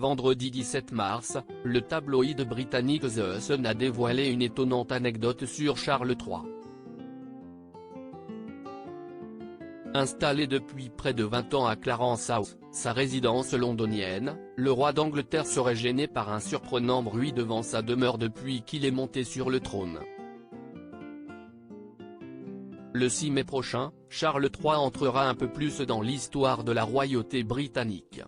vendredi 17 mars, le tabloïd britannique The Sun a dévoilé une étonnante anecdote sur Charles III. Installé depuis près de 20 ans à Clarence House, sa résidence londonienne, le roi d'Angleterre serait gêné par un surprenant bruit devant sa demeure depuis qu'il est monté sur le trône. Le 6 mai prochain, Charles III entrera un peu plus dans l'histoire de la royauté britannique.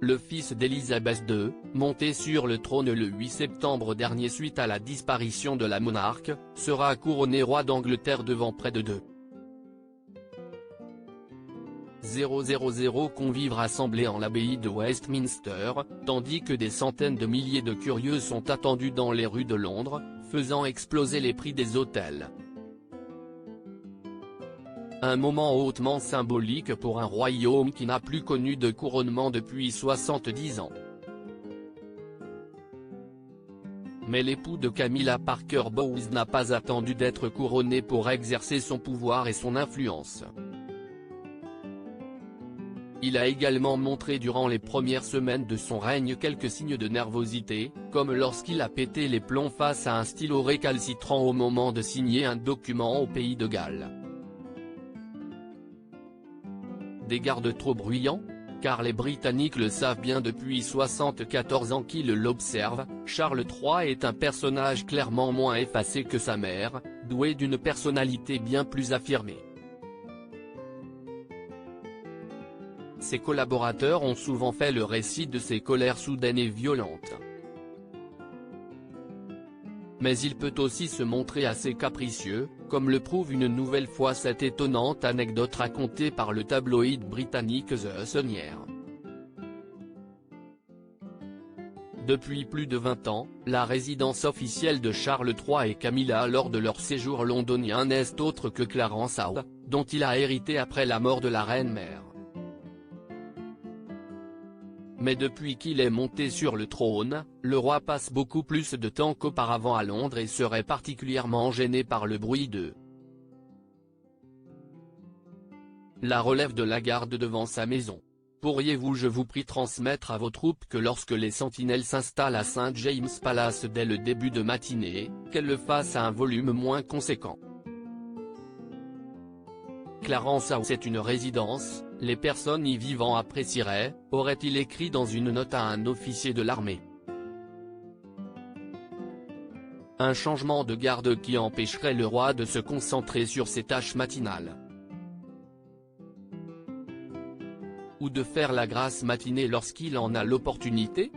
Le fils d'Élisabeth II, monté sur le trône le 8 septembre dernier suite à la disparition de la monarque, sera couronné roi d'Angleterre devant près de 2,000 convives rassemblés en l'abbaye de Westminster, tandis que des centaines de milliers de curieux sont attendus dans les rues de Londres, faisant exploser les prix des hôtels. Un moment hautement symbolique pour un royaume qui n'a plus connu de couronnement depuis 70 ans. Mais l'époux de Camilla Parker Bowles n'a pas attendu d'être couronné pour exercer son pouvoir et son influence. Il a également montré durant les premières semaines de son règne quelques signes de nervosité, comme lorsqu'il a pété les plombs face à un stylo récalcitrant au moment de signer un document au pays de Galles. Des gardes trop bruyants? Car les Britanniques le savent bien depuis 74 ans qu'ils l'observent, Charles III est un personnage clairement moins effacé que sa mère, doué d'une personnalité bien plus affirmée. Ses collaborateurs ont souvent fait le récit de ses colères soudaines et violentes. Mais il peut aussi se montrer assez capricieux, comme le prouve une nouvelle fois cette étonnante anecdote racontée par le tabloïd britannique The Sun hier. Depuis plus de 20 ans, la résidence officielle de Charles III et Camilla lors de leur séjour londonien n'est autre que Clarence House, dont il a hérité après la mort de la reine-mère. Mais depuis qu'il est monté sur le trône, le roi passe beaucoup plus de temps qu'auparavant à Londres et serait particulièrement gêné par le bruit de la relève de la garde devant sa maison. Pourriez-vous je vous prie transmettre à vos troupes que lorsque les sentinelles s'installent à St James Palace dès le début de matinée, qu'elles le fassent à un volume moins conséquent. Clarence House est une résidence, les personnes y vivant apprécieraient, aurait-il écrit dans une note à un officier de l'armée. Un changement de garde qui empêcherait le roi de se concentrer sur ses tâches matinales. Ou de faire la grasse matinée lorsqu'il en a l'opportunité?